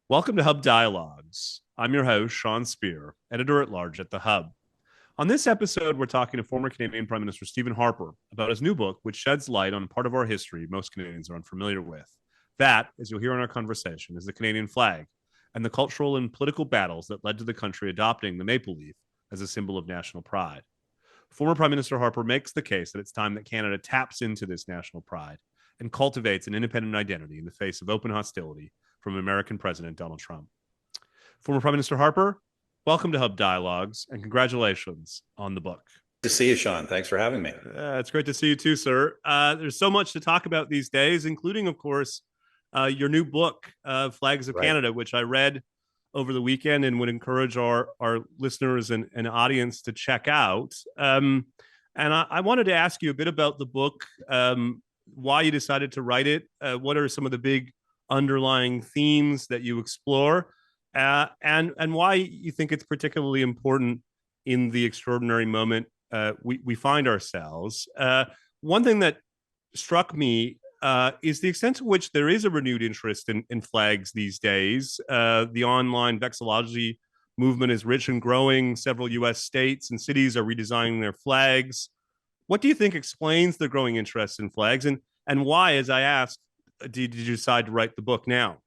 Welcome to Hub Dialogues. I'm your host, Sean Speer, editor-at-large at The Hub. On this episode, we're talking to former Canadian Prime Minister Stephen Harper about his new book, which sheds light on part of our history most Canadians are unfamiliar with. That, as you'll hear in our conversation, is the Canadian flag and the cultural and political battles that led to the country adopting the maple leaf as a symbol of national pride. Former Prime Minister Harper makes the case that it's time that Canada taps into this national pride and cultivates an independent identity in the face of open hostility from American President Donald Trump. Former Prime Minister Harper, welcome to Hub Dialogues and congratulations on the book. Good to see you, Sean. Thanks for having me. It's great to see you too, sir. There's so much to talk about these days, including, of course, your new book, Flags of Canada, which I read over the weekend and would encourage our listeners and audience to check out. And I wanted to ask you a bit about the book, why you decided to write it, what are some of the big underlying themes that you explore, and why you think it's particularly important in the extraordinary moment we find ourselves. One thing that struck me is the extent to which there is a renewed interest in flags these days. The online vexillology movement is rich and growing. Several U.S. states and cities are redesigning their flags. What do you think explains the growing interest in flags, and why, as I asked, did you decide to write the book now?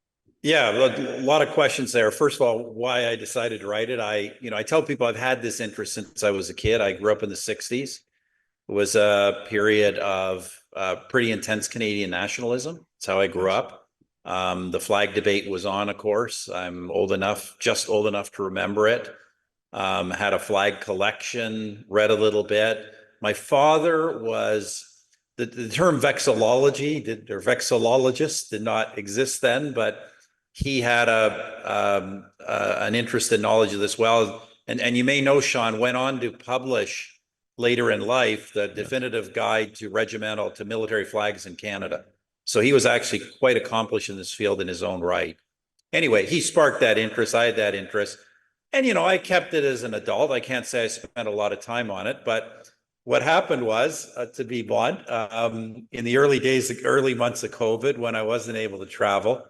Yeah, a lot of questions there. First of all, why I decided to write it. I tell people I've had this interest since I was a kid. I grew up in the 60s. It was a period of pretty intense Canadian nationalism. That's how I grew up. The flag debate was on, of course. I'm just old enough to remember it. Had a flag collection, read a little bit. My father was, the term vexillology or vexillologist did not exist then, but he had an interest in knowledge of this well. And you may know, Sean, went on to publish later in life the definitive guide to regimental to military flags in Canada. So he was actually quite accomplished in this field in his own right. Anyway, he sparked that interest. I had that interest. And, I kept it as an adult. I can't say I spent a lot of time on it, but what happened was, to be blunt, in the early months of COVID, when I wasn't able to travel,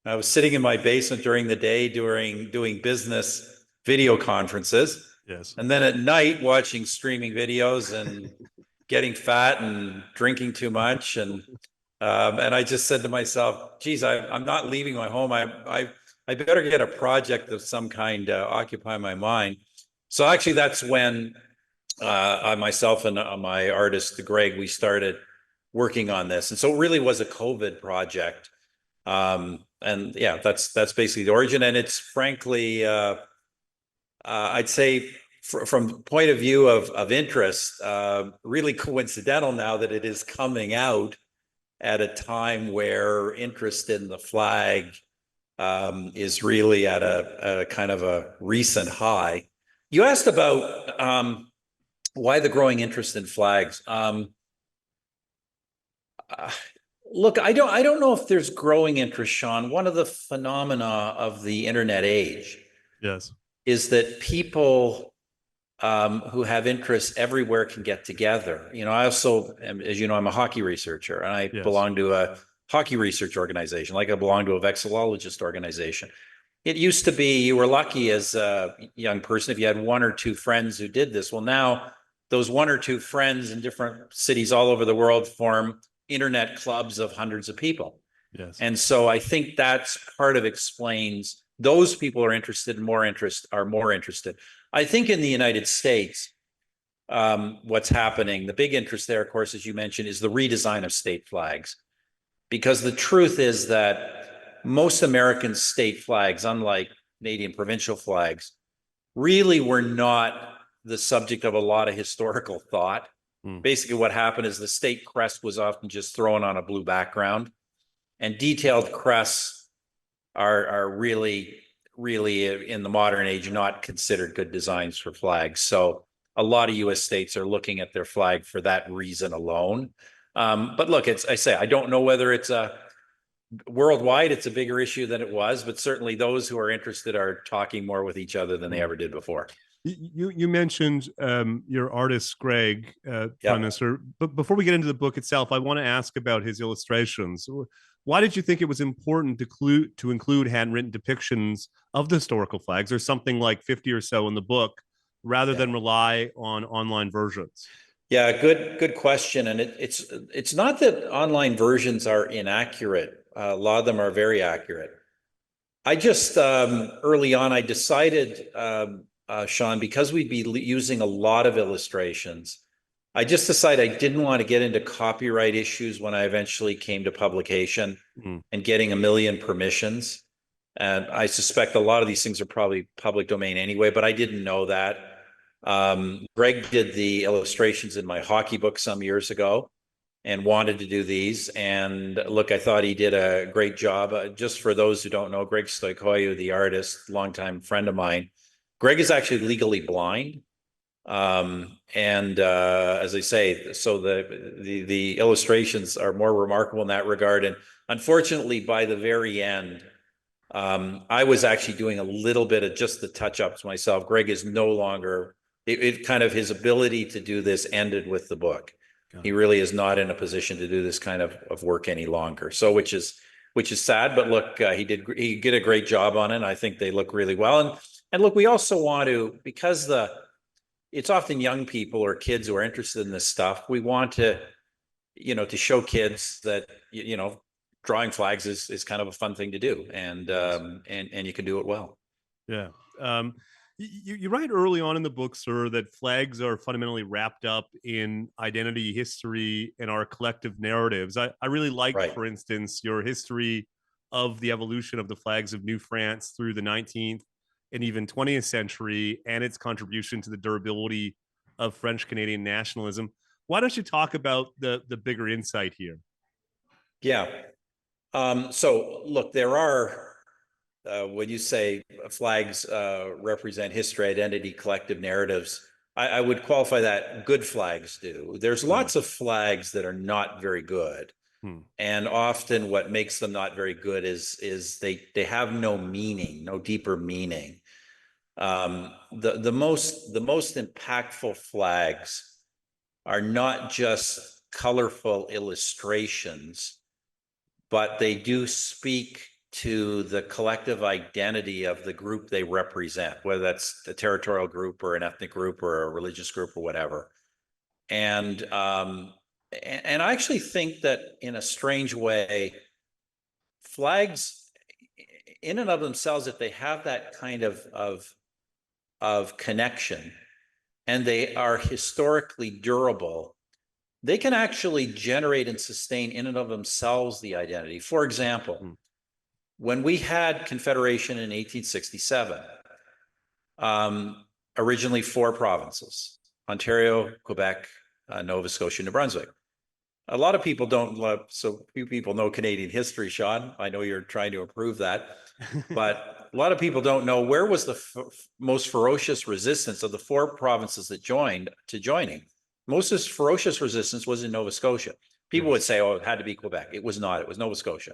I was sitting in my basement during the day doing business video conferences. Yes. And then at night, watching streaming videos and getting fat and drinking too much. And I just said to myself, geez, I'm not leaving my home. I better get a project of some kind to occupy my mind. So actually, that's when I myself and my artist, Greg, we started working on this. And so it really was a COVID project. And yeah, that's basically the origin. And it's frankly, I'd say from the point of view of interest, really coincidental now that it is coming out at a time where interest in the flag is really at a kind of a recent high. You asked about why the growing interest in flags. Look, I don't know if there's growing interest, Sean. One of the phenomena of the internet age, yes, is that people who have interests everywhere can get together. I also, as you know, I'm a hockey researcher, and I belong to a hockey research organization, like I belong to a vexillologist organization. It used to be you were lucky as a young person if you had one or two friends who did this. Well, now those one or two friends in different cities all over the world form internet clubs of hundreds of people. Yes. And so I think that's part of explains those people are interested and are more interested. I think in the United States, what's happening, the big interest there, of course, as you mentioned, is the redesign of state flags. Because the truth is that most American state flags, unlike Canadian provincial flags, really were not the subject of a lot of historical thought. Basically, what happened is the state crest was often just thrown on a blue background, and detailed crests are really in the modern age not considered good designs for flags. So a lot of U.S. states are looking at their flag for that reason alone. But look, I don't know whether it's worldwide, it's a bigger issue than it was, but certainly those who are interested are talking more with each other than they ever did before. You mentioned your artist, Greg, Prime Minister. But before we get into the book itself, I want to ask about his illustrations. Why did you think it was important to include handwritten depictions of the historical flags, or something like 50 or so in the book, rather Yeah. than rely on online versions? Yeah, good question. And it's not that online versions are inaccurate. A lot of them are very accurate. I just early on I decided, Sean, because we'd be using a lot of illustrations, I just decided I didn't want to get into copyright issues when I eventually came to publication Mm. and getting a million permissions. And I suspect a lot of these things are probably public domain anyway, but I didn't know that. Greg did the illustrations in my hockey book some years ago and wanted to do these. And look, I thought he did a great job. Just for those who don't know, Greg Stoikoyu, the artist, longtime friend of mine, Greg is actually legally blind. As I say, so the illustrations are more remarkable in that regard. And unfortunately, by the very end, I was actually doing a little bit of just the touch-ups myself. Greg is no longer, it kind of, his ability to do this ended with the book. He really is not in a position to do this kind of work any longer. So which is sad, but look, he did a great job on it. And I think they look really well. And look, we also want to, because it's often young people or kids who are interested in this stuff. We want to, to show kids that, drawing flags is kind of a fun thing to do, and you can do it well. Yeah. You write early on in the book, sir, that flags are fundamentally wrapped up in identity, history, and our collective narratives. I really liked, Right. for instance, your history of the evolution of the flags of New France through the 19th and even 20th century, and its contribution to the durability of French Canadian nationalism. Why don't you talk about the bigger insight here? Yeah. So look, there are, when you say flags represent history, identity, collective narratives, I would qualify that good flags do. There's lots of flags that are not very good. And often what makes them not very good is they have no meaning, no deeper meaning. The most impactful flags are not just colorful illustrations, but they do speak to the collective identity of the group they represent, whether that's a territorial group or an ethnic group or a religious group or whatever. And I actually think that in a strange way, flags in and of themselves, if they have that kind of connection and they are historically durable, they can actually generate and sustain in and of themselves the identity. For example, when we had Confederation in 1867, originally 4 provinces: Ontario, Quebec, Nova Scotia, New Brunswick. A lot of people don't love, so few people know Canadian history, Sean. I know you're trying to improve that, but a lot of people don't know where was the most ferocious resistance of the 4 provinces that joined to joining. Most ferocious resistance was in Nova Scotia. People would say, oh, it had to be Quebec. It was not. It was Nova Scotia.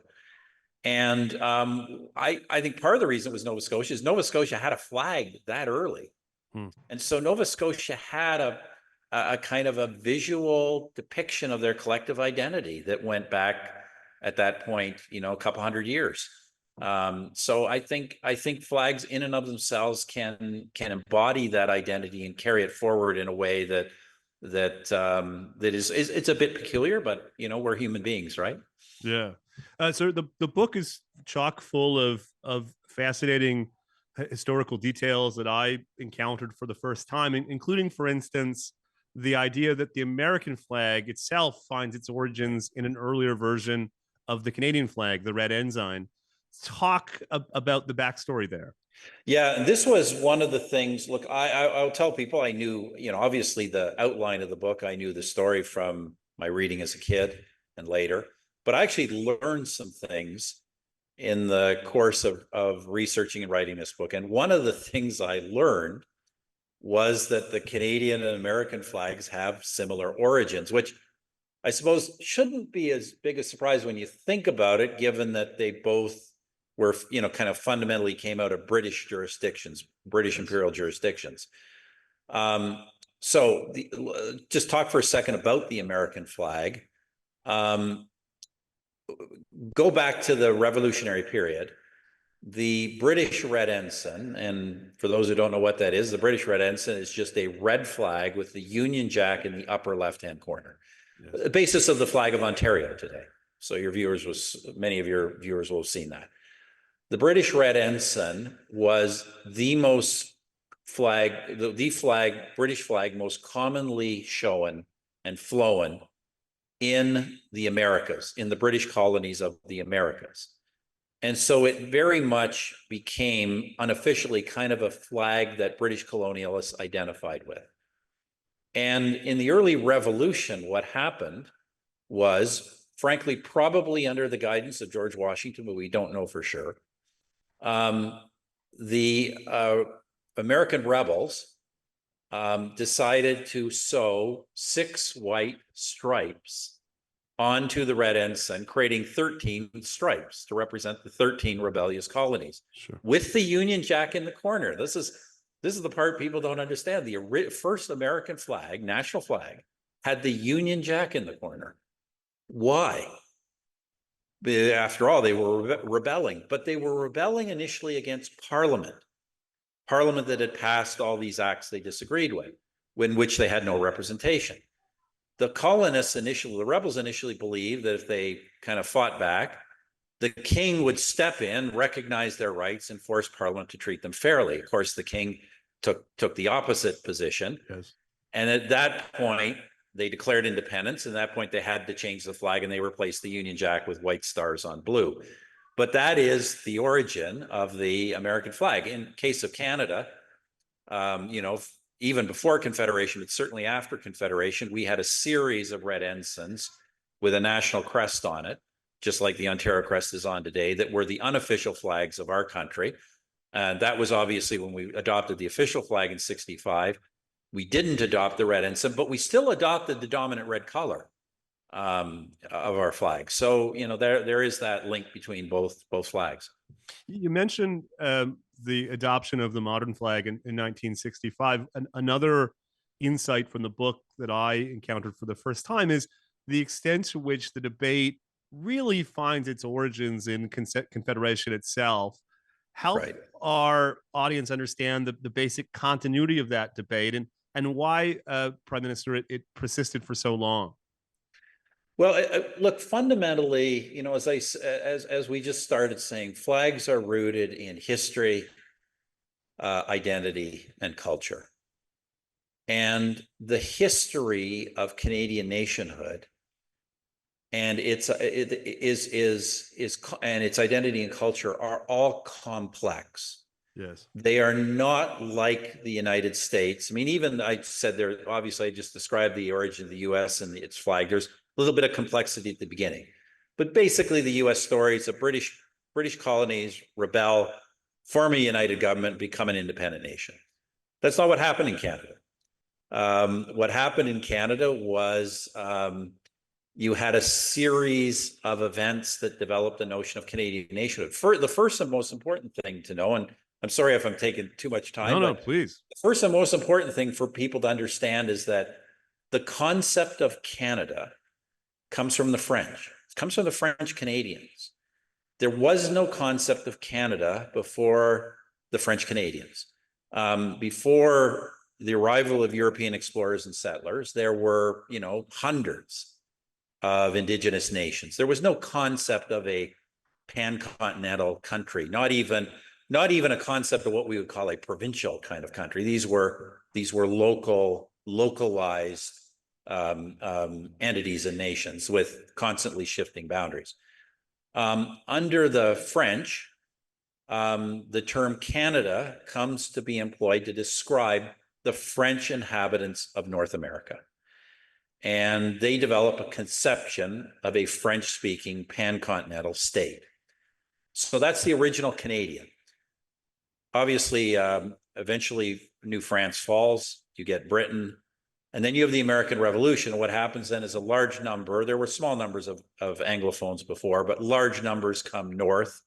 And I think part of the reason it was Nova Scotia is Nova Scotia had a flag that early. And so Nova Scotia had a kind of a visual depiction of their collective identity that went back at that point, a couple hundred years. So I think flags in and of themselves can embody that identity and carry it forward in a way that is it's a bit peculiar, but we're human beings, right? Yeah. So the book is chock full of fascinating historical details that I encountered for the first time, including, for instance, the idea that the American flag itself finds its origins in an earlier version of the Canadian flag, the red ensign. Talk about the backstory there. Yeah, this was one of the things. Look, I'll tell people I knew, obviously the outline of the book, I knew the story from my reading as a kid and later, but I actually learned some things in the course of researching and writing this book. And one of the things I learned was that the Canadian and American flags have similar origins, which I suppose shouldn't be as big a surprise when you think about it, given that they both were, kind of fundamentally came out of British jurisdictions, British imperial jurisdictions. Just talk for a second about the American flag. go back to the Revolutionary period. The British Red Ensign, and for those who don't know what that is, the British Red Ensign is just a red flag with the Union Jack in the upper left-hand corner. Yes. The basis of the flag of Ontario today. So many of your viewers will have seen that. The British Red Ensign was the British flag most commonly shown and flown in the Americas, in the British colonies of the Americas. And so it very much became unofficially kind of a flag that British colonialists identified with. And in the early Revolution, what happened was, frankly, probably under the guidance of George Washington, but we don't know for sure, the American rebels decided to sew 6 white stripes onto the Red Ensign, creating 13 stripes to represent the 13 rebellious colonies. Sure. With the Union Jack in the corner. This is the part people don't understand. The first American flag, national flag, had the Union Jack in the corner. Why? After all, they were rebelling, but they were rebelling initially against Parliament that had passed all these acts they disagreed with, in which they had no representation. The the rebels initially believed that if they kind of fought back, the king would step in, recognize their rights, and force Parliament to treat them fairly. Of course, the king took the opposite position. Yes. And at that point, they declared independence. And at that point, they had to change the flag, and they replaced the Union Jack with white stars on blue. But that is the origin of the American flag. In case of Canada, even before Confederation, but certainly after Confederation, we had a series of red ensigns with a national crest on it, just like the Ontario crest is on today, that were the unofficial flags of our country. And that was obviously when we adopted the official flag in '65. We didn't adopt the red ensign, but we still adopted the dominant red color of our flag. So, there is that link between both flags. You mentioned the adoption of the modern flag in 1965. Another insight from the book that I encountered for the first time is the extent to which the debate really finds its origins in Confederation itself. Help our audience understand the basic continuity of that debate and why, Prime Minister, it persisted for so long. Well, look, fundamentally, as we just started saying, flags are rooted in history, identity, and culture. And the history of Canadian nationhood and its identity and culture are all complex. Yes. They are not like the United States. I mean, even I said there, obviously, I just described the origin of the US and its flag. There's a little bit of complexity at the beginning. But basically, the US story is the British colonies rebel, form a united government, become an independent nation. That's not what happened in Canada. What happened in Canada was you had a series of events that developed the notion of Canadian nationhood. The first and most important thing to know, and I'm sorry if I'm taking too much time. No, please. The first and most important thing for people to understand is that the concept of Canada comes from the French. It comes from the French Canadians. There was no concept of Canada before the French Canadians. Before the arrival of European explorers and settlers, there were, hundreds of indigenous nations. There was no concept of a pan-continental country, not even a concept of what we would call a provincial kind of country. These were localized entities and nations with constantly shifting boundaries. Under the French, the term Canada comes to be employed to describe the French inhabitants of North America. And they develop a conception of a French-speaking pan-continental state. So that's the original Canadian. Obviously, eventually New France falls, you get Britain, and then you have the American Revolution. What happens then is a large number, there were small numbers of Anglophones before, but large numbers come north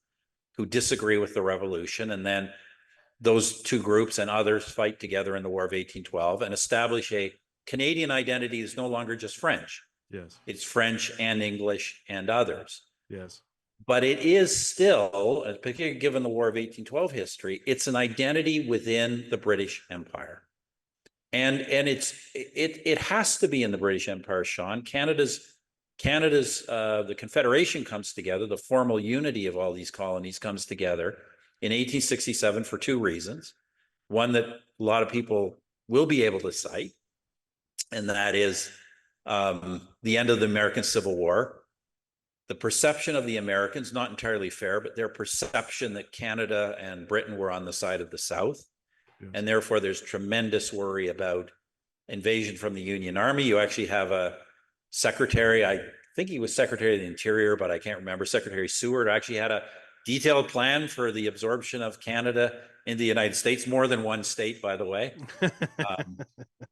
who disagree with the revolution. And then those two groups and others fight together in the War of 1812 and establish a Canadian identity that's no longer just French. Yes. It's French and English and others. Yes. But it is still, particularly given the War of 1812 history, it's an identity within the British Empire. And it has to be in the British Empire, Sean. Canada's the Confederation comes together, the formal unity of all these colonies comes together in 1867 for two reasons. One that a lot of people will be able to cite, and that is the end of the American Civil War. The perception of the Americans, not entirely fair, but their perception that Canada and Britain were on the side of the South. Yes. And therefore, there's tremendous worry about invasion from the Union Army. You actually have a secretary, I think he was Secretary of the Interior, but I can't remember, Secretary Seward actually had a detailed plan for the absorption of Canada in the United States, more than one state, by the way.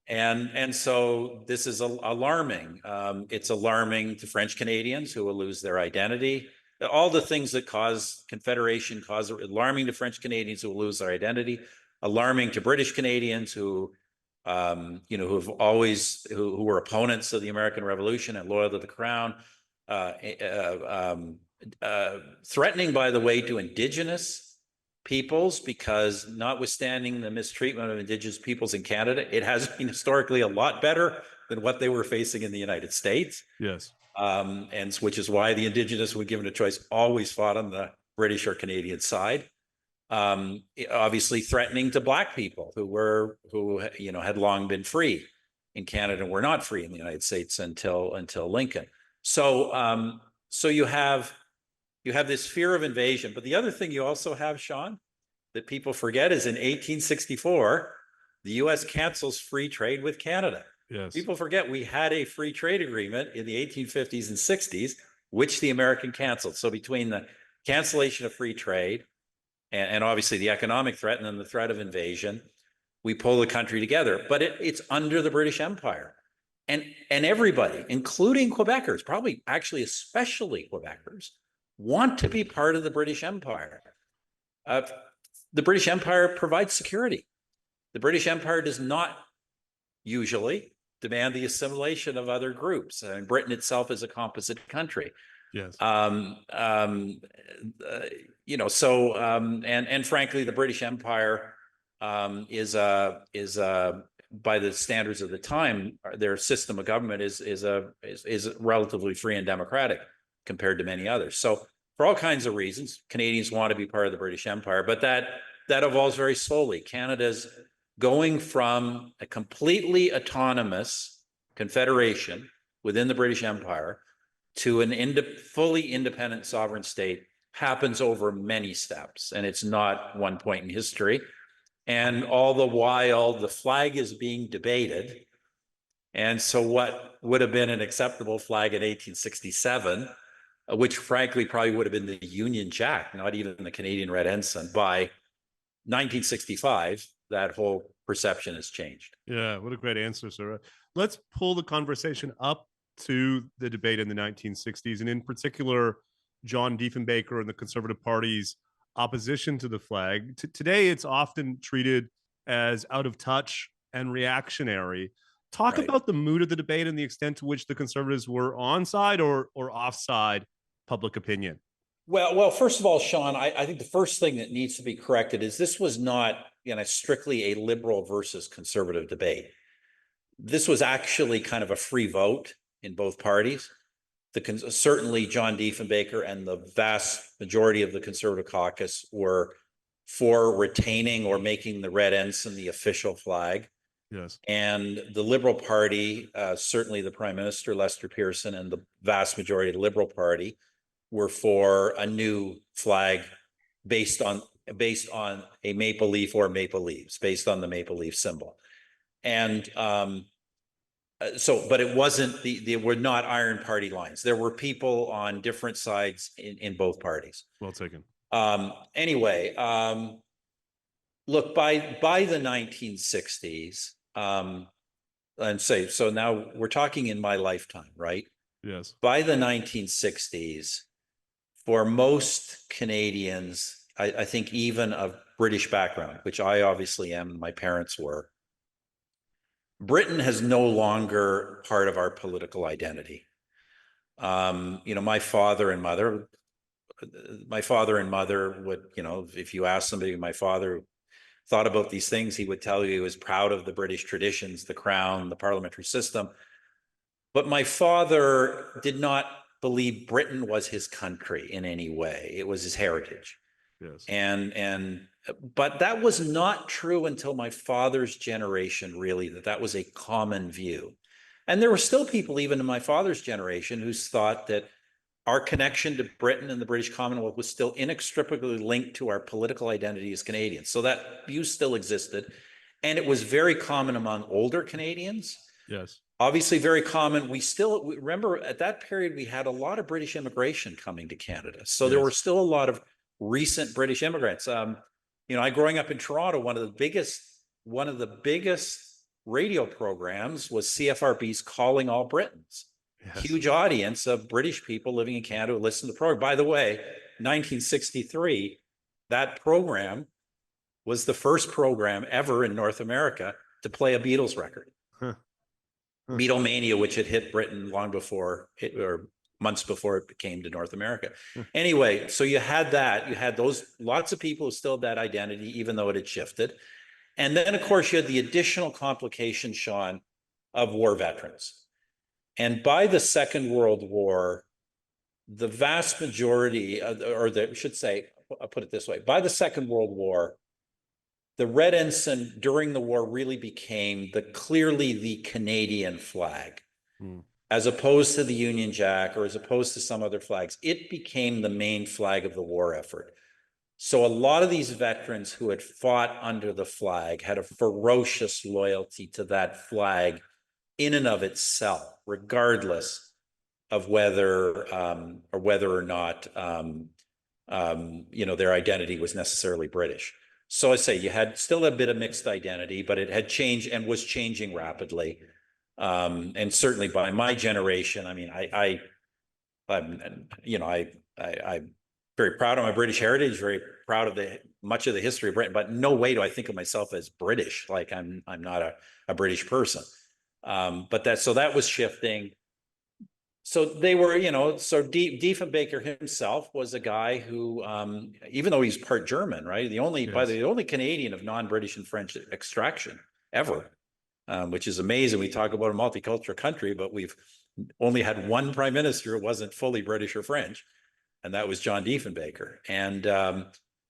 And so this is alarming. It's alarming to French Canadians who will lose their identity. All the things that cause Confederation cause alarming to French Canadians who will lose their identity, alarming to British Canadians who have always who were opponents of the American Revolution and loyal to the Crown, threatening, by the way, to Indigenous peoples, because notwithstanding the mistreatment of Indigenous peoples in Canada, it has been historically a lot better than what they were facing in the United States. Yes. And which is why the Indigenous, when given a choice, always fought on the British or Canadian side. Obviously threatening to Black people who had long been free in Canada and were not free in the United States until Lincoln. So you have this fear of invasion. But the other thing you also have, Sean, that people forget is in 1864, the U.S. cancels free trade with Canada. Yes. People forget we had a free trade agreement in the 1850s and 60s, which the American canceled. So between the cancellation of free trade and obviously the economic threat and then the threat of invasion, we pull the country together. But it's under the British Empire. And everybody, including Quebecers, probably actually especially Quebecers, want to be part of the British Empire. The British Empire provides security. The British Empire does not usually demand the assimilation of other groups. And Britain itself is a composite country. Yes. And frankly, the British Empire is by the standards of the time, their system of government is relatively free and democratic compared to many others. So for all kinds of reasons, Canadians want to be part of the British Empire, but that evolves very slowly. Canada's going from a completely autonomous confederation within the British Empire to an fully independent sovereign state happens over many steps, and it's not one point in history. And all the while, the flag is being debated. And so what would have been an acceptable flag in 1867, which frankly probably would have been the Union Jack, not even the Canadian Red Ensign, by 1965, that whole perception has changed. Yeah, what a great answer, sir. Let's pull the conversation up to the debate in the 1960s, and in particular, John Diefenbaker and the Conservative Party's opposition to the flag. Today, it's often treated as out of touch and reactionary. Talk about the mood of the debate and the extent to which the Conservatives were onside or offside public opinion. Well, first of all, Sean, I think the first thing that needs to be corrected is this was not strictly a liberal versus conservative debate. This was actually kind of a free vote in both parties. Certainly John Diefenbaker and the vast majority of the Conservative caucus were for retaining or making the Red Ensign the official flag. Yes. And the Liberal Party, certainly the Prime Minister, Lester Pearson, and the vast majority of the Liberal Party were for a new flag based on a maple leaf or maple leaves, based on the maple leaf symbol. And but it wasn't they were not iron party lines. There were people on different sides in both parties. Well taken. Anyway, look, by the 1960s, and say, so now we're talking in my lifetime, right? Yes. By the 1960s, for most Canadians, I think even of British background, which I obviously am, my parents were, Britain has no longer part of our political identity. My father and mother would, if you ask somebody, my father thought about these things, he would tell you he was proud of the British traditions, the crown, the parliamentary system. But my father did not believe Britain was his country in any way. It was his heritage. Yes. But that was not true until my father's generation, really, that was a common view. And there were still people, even in my father's generation, who thought that our connection to Britain and the British Commonwealth was still inextricably linked to our political identity as Canadians. So that view still existed. And it was very common among older Canadians. Yes. Obviously very common. We remember at that period, we had a lot of British immigration coming to Canada. So there were still a lot of recent British immigrants. Growing up in Toronto, one of the biggest radio programs was CFRB's Calling All Britons. Yes. Huge audience of British people living in Canada who listened to the program. By the way, 1963, that program was the first program ever in North America to play a Beatles record. Beatlemania, which had hit Britain long before or months before it came to North America. Anyway, so you had those lots of people who still had that identity, even though it had shifted. And then, of course, you had the additional complication, Sean, of war veterans. And by the Second World War, the vast majority, I'll put it this way, by the Second World War, the Red Ensign during the war really became clearly the Canadian flag, as opposed to the Union Jack or as opposed to some other flags. It became the main flag of the war effort. So a lot of these veterans who had fought under the flag had a ferocious loyalty to that flag in and of itself, regardless of whether or not their identity was necessarily British. So I say you had still a bit of mixed identity, but it had changed and was changing rapidly. And certainly by my generation, I mean, I'm very proud of my British heritage, very proud of much of the history of Britain, but no way do I think of myself as British. Like I'm not a British person. But that was shifting. So they were, so Diefenbaker himself was a guy who, even though he's part German, right? The only Canadian of non-British and French extraction ever, which is amazing. We talk about a multicultural country, but we've only had one prime minister who wasn't fully British or French, and that was John Diefenbaker. And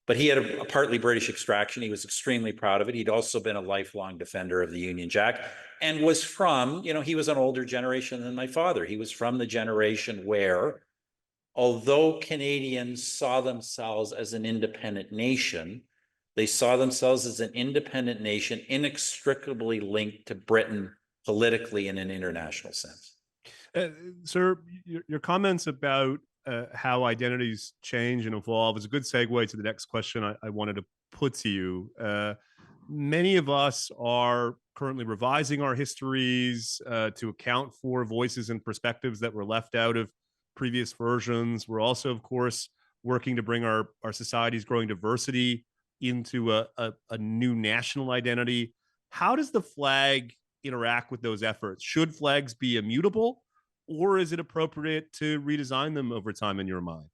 but he had a partly British extraction. He was extremely proud of it. He'd also been a lifelong defender of the Union Jack and was from, he was an older generation than my father. He was from the generation where, although Canadians saw themselves as an independent nation, they saw themselves as an independent nation inextricably linked to Britain politically in an international sense. Sir, your comments about how identities change and evolve is a good segue to the next question I wanted to put to you. Many of us are currently revising our histories to account for voices and perspectives that were left out of previous versions. We're also, of course, working to bring our society's growing diversity into a new national identity. How does the flag interact with those efforts? Should flags be immutable, or is it appropriate to redesign them over time in your mind?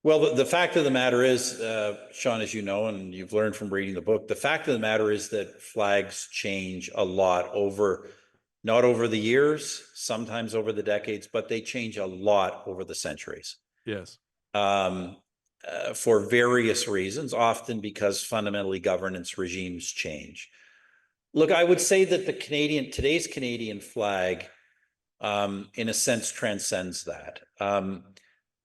Well, the fact of the matter is, Sean, as you know, and you've learned from reading the book, the fact of the matter is that flags change a lot not over the years, sometimes over the decades, but they change a lot over the centuries. Yes. For various reasons, often because fundamentally governance regimes change. Look, I would say that today's Canadian flag, in a sense, transcends that.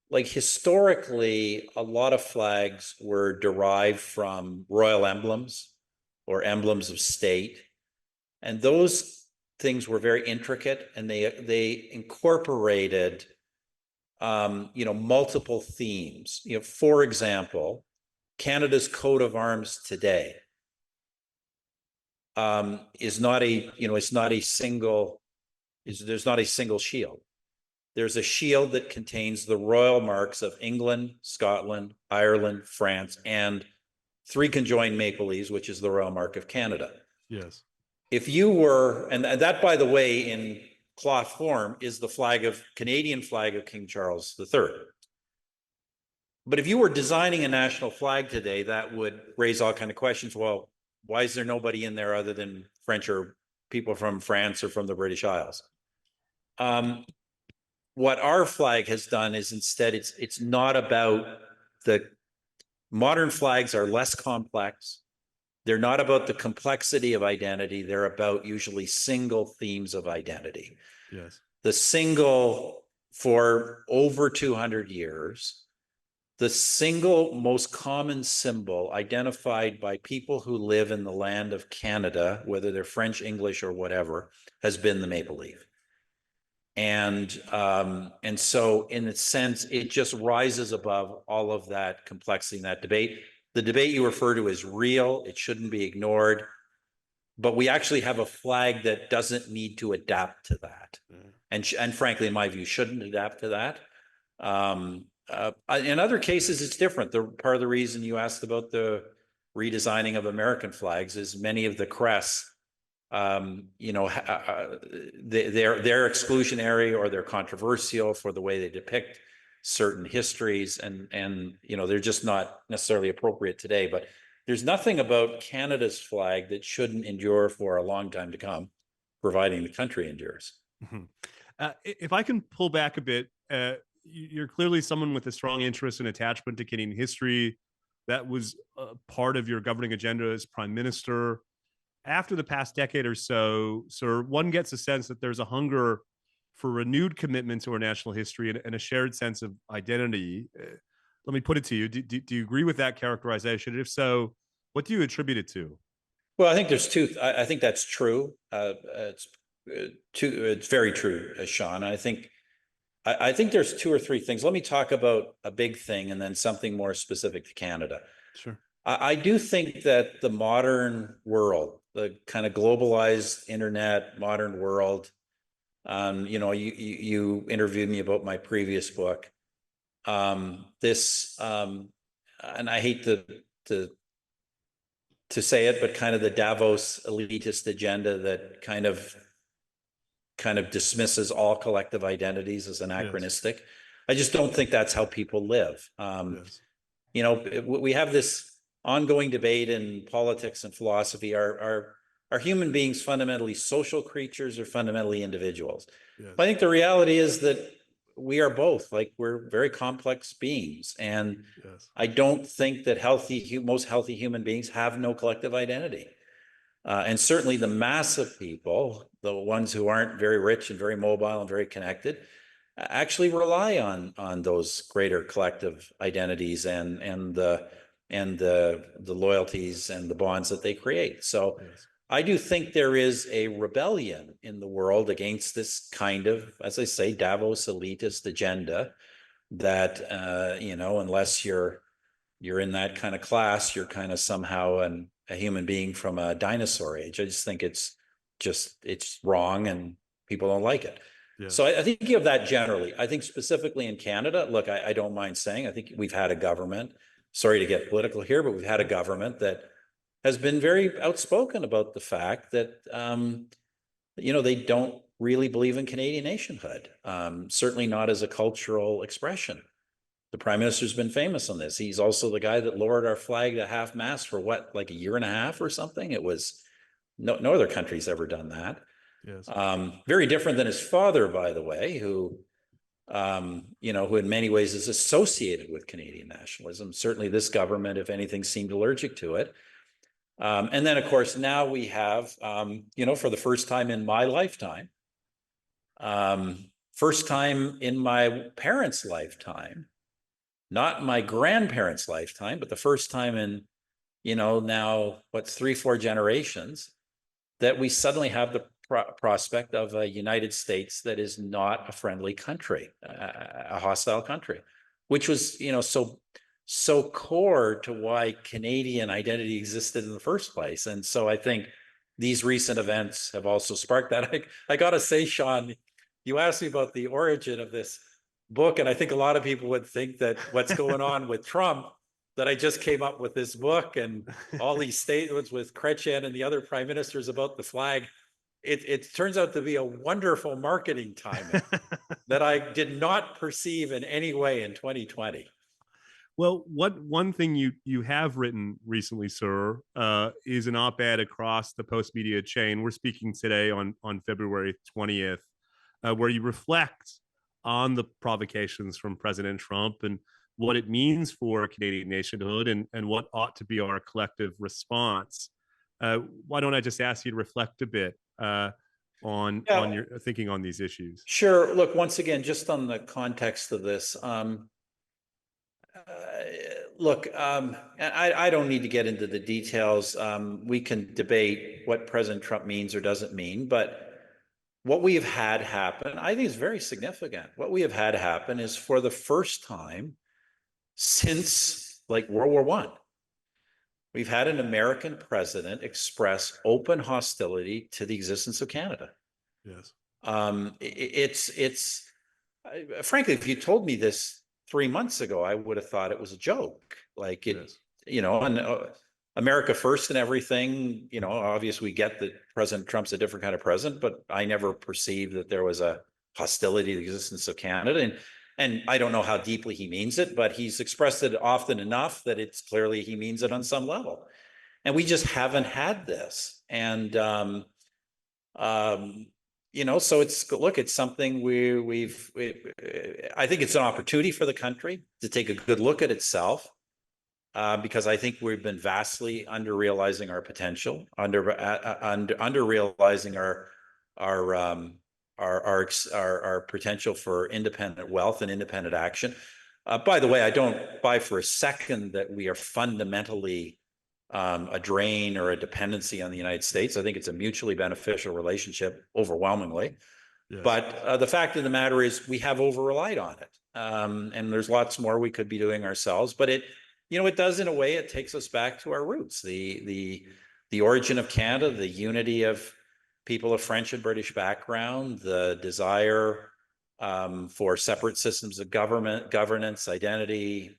Like historically, a lot of flags were derived from royal emblems or emblems of state. And those things were very intricate, and they incorporated, multiple themes. For example, Canada's coat of arms today there's not a single shield. There's a shield that contains the royal marks of England, Scotland, Ireland, France, and 3 conjoined maple leaves, which is the royal mark of Canada. Yes. If you were, and that, by the way, in cloth form is the Canadian flag of King Charles III. But if you were designing a national flag today, that would raise all kinds of questions. Well, why is there nobody in there other than French or people from France or from the British Isles? What our flag has done is instead, it's not about the modern flags are less complex. They're not about the complexity of identity. They're about usually single themes of identity. Yes. The single, for over 200 years, the single most common symbol identified by people who live in the land of Canada, whether they're French, English, or whatever, has been the maple leaf. And so in a sense, it just rises above all of that complexity and that debate. The debate you refer to is real. It shouldn't be ignored. But we actually have a flag that doesn't need to adapt to that. And frankly, in my view, shouldn't adapt to that. In other cases, it's different. Part of the reason you asked about the redesigning of American flags is many of the crests, they're exclusionary or they're controversial for the way they depict certain histories, and they're just not necessarily appropriate today. But there's nothing about Canada's flag that shouldn't endure for a long time to come, providing the country endures. If I can pull back a bit, you're clearly someone with a strong interest and attachment to Canadian history. That was part of your governing agenda as Prime Minister. After the past decade or so, sir, one gets a sense that there's a hunger for renewed commitment to our national history and a shared sense of identity. Let me put it to you. Do you agree with that characterization? And if so, what do you attribute it to? Well, I think there's two. I think that's true. It's very true, Sean. I think there's two or three things. Let me talk about a big thing and then something more specific to Canada. Sure. I do think that the modern world, the kind of globalized internet modern world, you interviewed me about my previous book. And I hate to say it, but kind of the Davos elitist agenda that kind of dismisses all collective identities as anachronistic. Yes. I just don't think that's how people live. Yes. We have this ongoing debate in politics and philosophy. Are human beings fundamentally social creatures or fundamentally individuals? Yes. I think the reality is that we are both. Like, we're very complex beings, and yes. I don't think that most healthy human beings have no collective identity. And certainly the mass of people, the ones who aren't very rich and very mobile and very connected, actually rely on those greater collective identities and the loyalties and the bonds that they create. So yes. I do think there is a rebellion in the world against this kind of, as I say, Davos elitist agenda that, unless you're in that kind of class, you're kind of somehow a human being from a dinosaur age. I just think it's wrong and people don't like it. Yeah. So I think you have that generally. I think specifically in Canada, look, I don't mind saying, I think we've had a government, sorry to get political here, but we've had a government that has been very outspoken about the fact that, they don't really believe in Canadian nationhood, certainly not as a cultural expression. The Prime Minister's been famous on this. He's also the guy that lowered our flag to half-mast for like a year and a half or something. It was no other country's ever done that. Yes. Very different than his father, by the way, who in many ways is associated with Canadian nationalism. Certainly this government, if anything, seemed allergic to it. And then, of course, now we have, for the first time in my lifetime, first time in my parents' lifetime, not my grandparents' lifetime, but the first time in, now what's 3-4 generations, that we suddenly have the prospect of a United States that is not a friendly country, a hostile country, which was, so core to why Canadian identity existed in the first place. And so I think these recent events have also sparked that. I got to say, Sean, you asked me about the origin of this book, and I think a lot of people would think that what's going on with Trump, that I just came up with this book and all these statements with Chrétien and the other prime ministers about the flag. it turns out to be a wonderful marketing timing that I did not perceive in any way in 2020. Well, one thing you have written recently, sir, is an op-ed across the Post Media chain. We're speaking today on February 20th, where you reflect on the provocations from President Trump and what it means for Canadian nationhood and what ought to be our collective response. Why don't I just ask you to reflect a bit on your thinking on these issues? Sure. Look, once again, just on the context of this, look, I don't need to get into the details. We can debate what President Trump means or doesn't mean, but what we have had happen, I think is very significant. What we have had happen is for the first time since like World War I, we've had an American president express open hostility to the existence of Canada. Yes. Frankly, if you told me this 3 months ago, I would have thought it was a joke. Like it, Yes. And America first and everything, obviously we get that President Trump's a different kind of president, but I never perceived that there was a hostility to the existence of Canada. And I don't know how deeply he means it, but he's expressed it often enough that it's clearly he means it on some level. And we just haven't had this. And, so it's something I think it's an opportunity for the country to take a good look at itself. Because I think we've been vastly under-realizing our potential, under-realizing our potential for independent wealth and independent action. By the way, I don't buy for a second that we are fundamentally a drain or a dependency on the United States. I think it's a mutually beneficial relationship overwhelmingly. Yes. But the fact of the matter is we have over-relied on it. And there's lots more we could be doing ourselves, but it does, in a way, it takes us back to our roots, the origin of Canada, the unity of people of French and British background, the desire for separate systems of governance, identity,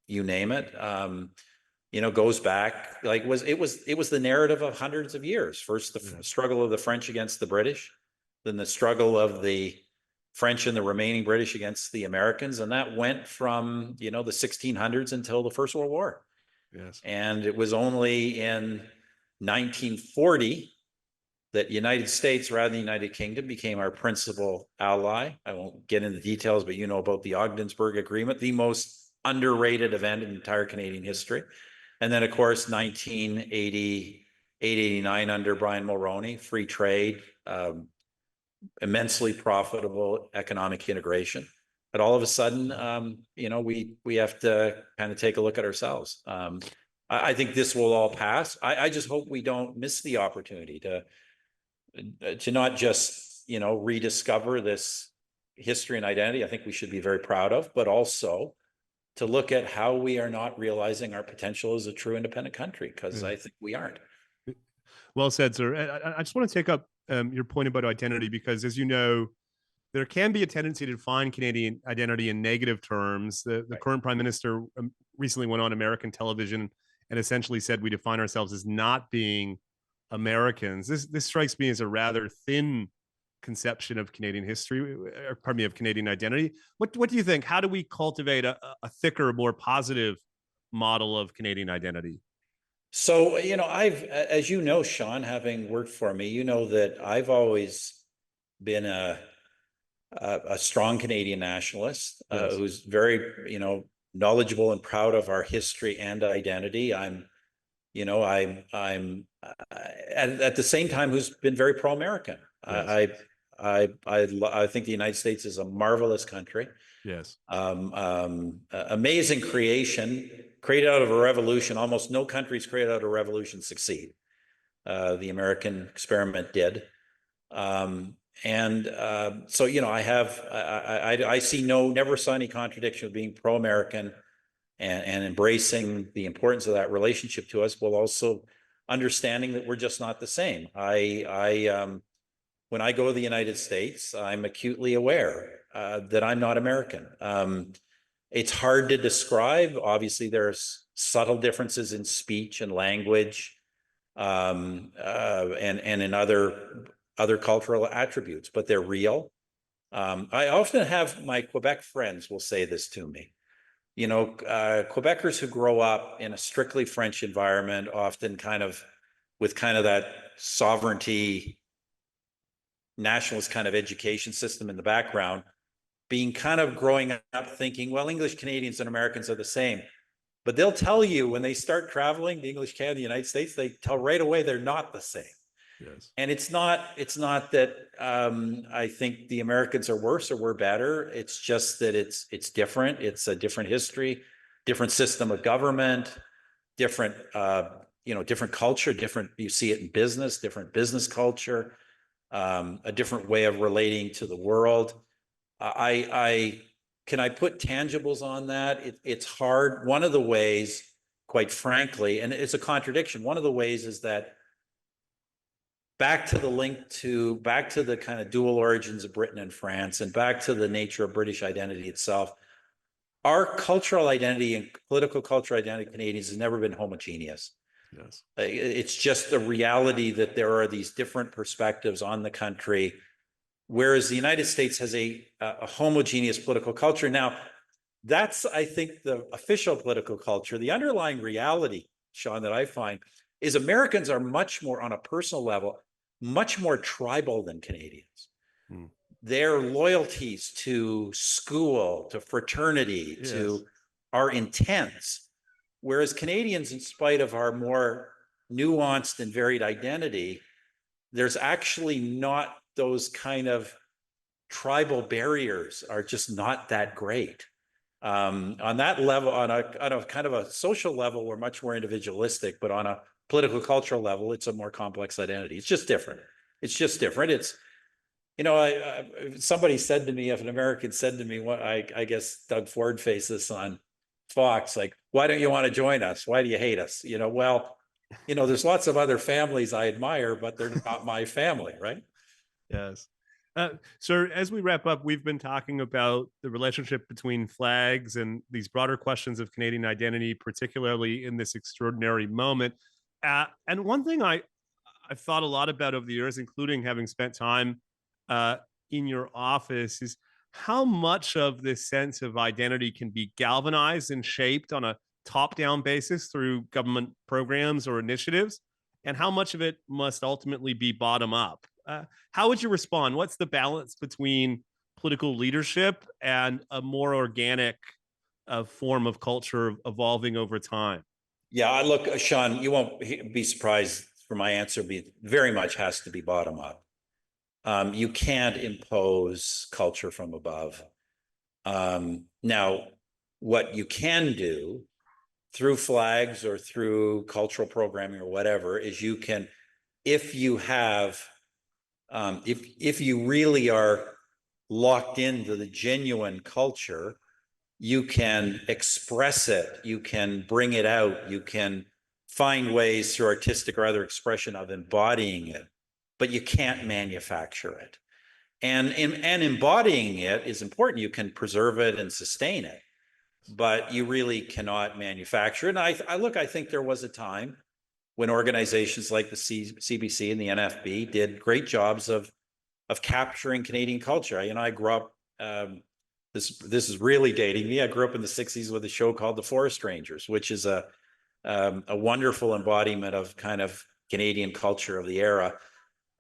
you name it. Goes back it was the narrative of hundreds of years. First, the struggle of the French against the British, then the struggle of the French and the remaining British against the Americans. And that went from, the 1600s until the First World War. Yes. And it was only in 1940 that United States, rather than the United Kingdom, became our principal ally. I won't get into details, but about the Ogdensburg Agreement, the most underrated event in entire Canadian history. And then, of course, 1980, 89 under Brian Mulroney, free trade, immensely profitable economic integration. But all of a sudden, we have to kind of take a look at ourselves. I think this will all pass. I just hope we don't miss the opportunity to not just, rediscover this history and identity I think we should be very proud of, but also to look at how we are not realizing our potential as a true independent country, because I think we aren't. Well said, sir. I just want to take up your point about identity, because, as you know, there can be a tendency to define Canadian identity in negative terms. The current Prime Minister recently went on American television and essentially said we define ourselves as not being Americans. This strikes me as a rather thin conception of Canadian history, of Canadian identity. What do you think? How do we cultivate a thicker, more positive model of Canadian identity? So, as you know, Sean, having worked for me, that I've always been a strong Canadian nationalist, Yes. who's very, knowledgeable and proud of our history and identity. I'm at the same time who's been very pro-American. Yes. I think the United States is a marvelous country. Yes. Amazing creation, created out of a revolution. Almost no countries created out of a revolution succeed. The American experiment did. So, I never saw any contradiction with being pro-American and embracing the importance of that relationship to us, while also understanding that we're just not the same. When I go to the United States, I'm acutely aware that I'm not American. It's hard to describe. Obviously, there's subtle differences in speech and language. and in other cultural attributes, but they're real. I often have my Quebec friends will say this to me. You know, Quebecers who grow up in a strictly French environment, often with that sovereignty, nationalist kind of education system in the background, growing up thinking, well, English Canadians and Americans are the same. But they'll tell you when they start traveling, the English Canada, the United States, they tell right away they're not the same. Yes. And it's not that I think the Americans are worse or we're better. It's just that it's different. It's a different history, different system of government, different different culture, different, you see it in business, different business culture, a different way of relating to the world. Can I put tangibles on that? It's hard. One of the ways, quite frankly, and it's a contradiction, one of the ways is that back to the kind of dual origins of Britain and France, and back to the nature of British identity itself, our cultural identity and political cultural identity of Canadians has never been homogeneous. Yes. It's just the reality that there are these different perspectives on the country, whereas the United States has a homogeneous political culture. Now, that's, I think, the official political culture. The underlying reality, Sean, that I find is Americans are much more, on a personal level, much more tribal than Canadians. Hmm. Their loyalties to school, to fraternity, Yes. are intense. Whereas Canadians, in spite of our more nuanced and varied identity, there's actually not those kind of tribal barriers are just not that great. On that level, on a kind of a social level, we're much more individualistic, but on a political cultural level, it's a more complex identity. It's just different. It's, somebody said to me, if an American said to me, what I guess Doug Ford faced this on Fox, like, why don't you want to join us? Why do you hate us? There's lots of other families I admire, but they're not my family, right? Yes. Sir, as we wrap up, we've been talking about the relationship between flags and these broader questions of Canadian identity, particularly in this extraordinary moment. And one thing I've thought a lot about over the years, including having spent time in your office, is how much of this sense of identity can be galvanized and shaped on a top-down basis through government programs or initiatives, and how much of it must ultimately be bottom-up. How would you respond? What's the balance between political leadership and a more organic form of culture evolving over time? Yeah, look, Sean, you won't be surprised for my answer. Very much has to be bottom up. You can't impose culture from above. Now, what you can do through flags or through cultural programming or whatever is you can, if you have, if you really are locked into the genuine culture, you can express it, you can bring it out, you can find ways through artistic or other expression of embodying it, but you can't manufacture it. And embodying it is important. You can preserve it and sustain it, but you really cannot manufacture it. And I think there was a time when organizations like the CBC and the NFB did great jobs of capturing Canadian culture. I grew up, this is really dating me. I grew up in the 60s with a show called The Forest Rangers, which is a wonderful embodiment of kind of Canadian culture of the era.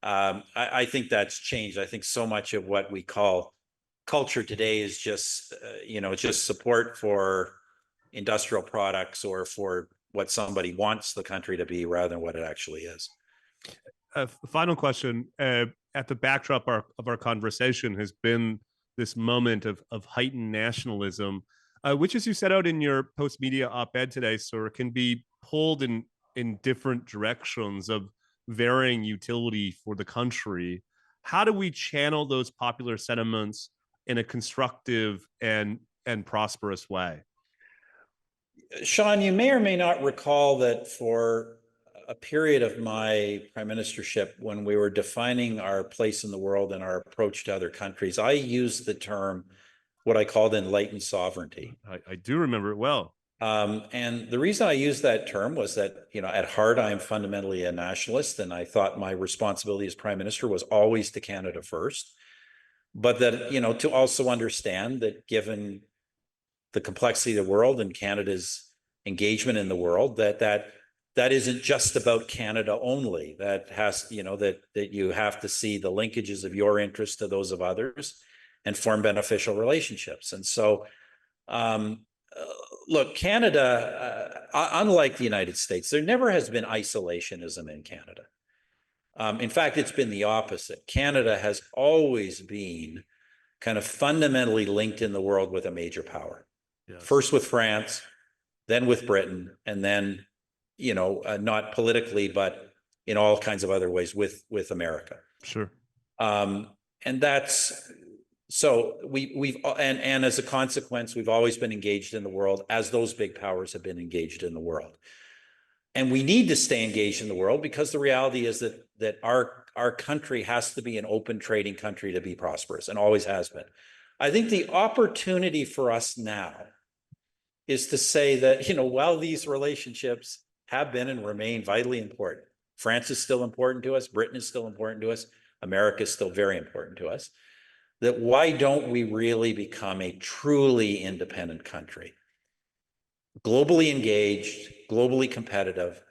I think that's changed. I think so much of what we call culture today is just, just support for industrial products or for what somebody wants the country to be rather than what it actually is. Final question. At the backdrop of our conversation has been this moment of heightened nationalism, which, as you set out in your post-media op-ed today, sir, can be pulled in different directions of varying utility for the country. How do we channel those popular sentiments in a constructive and prosperous way? Sean, you may or may not recall that for a period of my prime ministership, when we were defining our place in the world and our approach to other countries, I used the term, what I called enlightened sovereignty. I do remember it well. And the reason I use that term was that, at heart, I am fundamentally a nationalist, and I thought my responsibility as Prime Minister was always to Canada first. But that, to also understand that given the complexity of the world and Canada's engagement in the world, that isn't just about Canada only. That has, that you have to see the linkages of your interests to those of others and form beneficial relationships. And so, look, Canada, unlike the United States, there never has been isolationism in Canada. In fact, it's been the opposite. Canada has always been kind of fundamentally linked in the world with a major power. Yes. First with France, then with Britain, and then, not politically, but in all kinds of other ways with America. Sure. And that's so and as a consequence, we've always been engaged in the world as those big powers have been engaged in the world. And we need to stay engaged in the world because the reality is that our country has to be an open trading country to be prosperous, and always has been. I think the opportunity for us now is to say that, while these relationships have been and remain vitally important, France is still important to us, Britain is still important to us, America is still very important to us, that why don't we really become a truly independent country? Globally engaged, globally competitive,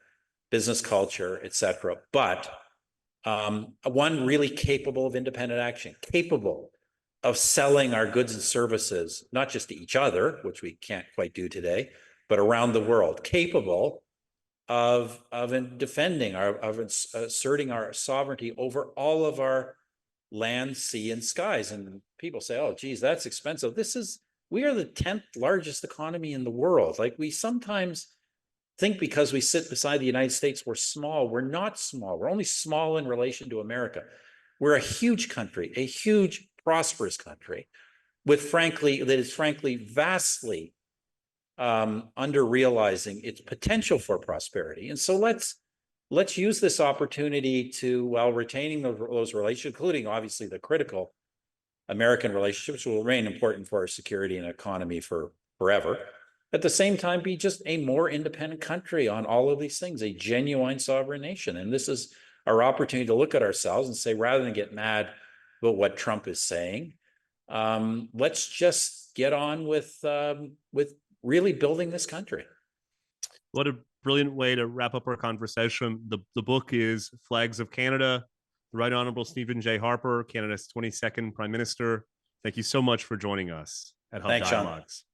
business culture, et cetera, but one really capable of independent action, capable of selling our goods and services, not just to each other, which we can't quite do today, but around the world, capable of defending of asserting our sovereignty over all of our land, sea, and skies. And people say, oh, geez, that's expensive. We are the 10th largest economy in the world. Like, we sometimes think because we sit beside the United States, we're small. We're not small. We're only small in relation to America. We're a huge country, a huge, prosperous country that is frankly vastly under realizing its potential for prosperity. And so let's use this opportunity to, while retaining those relationships, including obviously the critical American relationships, will remain important for our security and economy for forever. At the same time, be just a more independent country on all of these things, a genuine sovereign nation. And this is our opportunity to look at ourselves and say, rather than get mad about what Trump is saying, let's just get on with really building this country. What a brilliant way to wrap up our conversation. The book is Flags of Canada, the Right Honorable Stephen J. Harper, Canada's 22nd Prime Minister. Thank you so much for joining us at Hub Dialogues. Sean.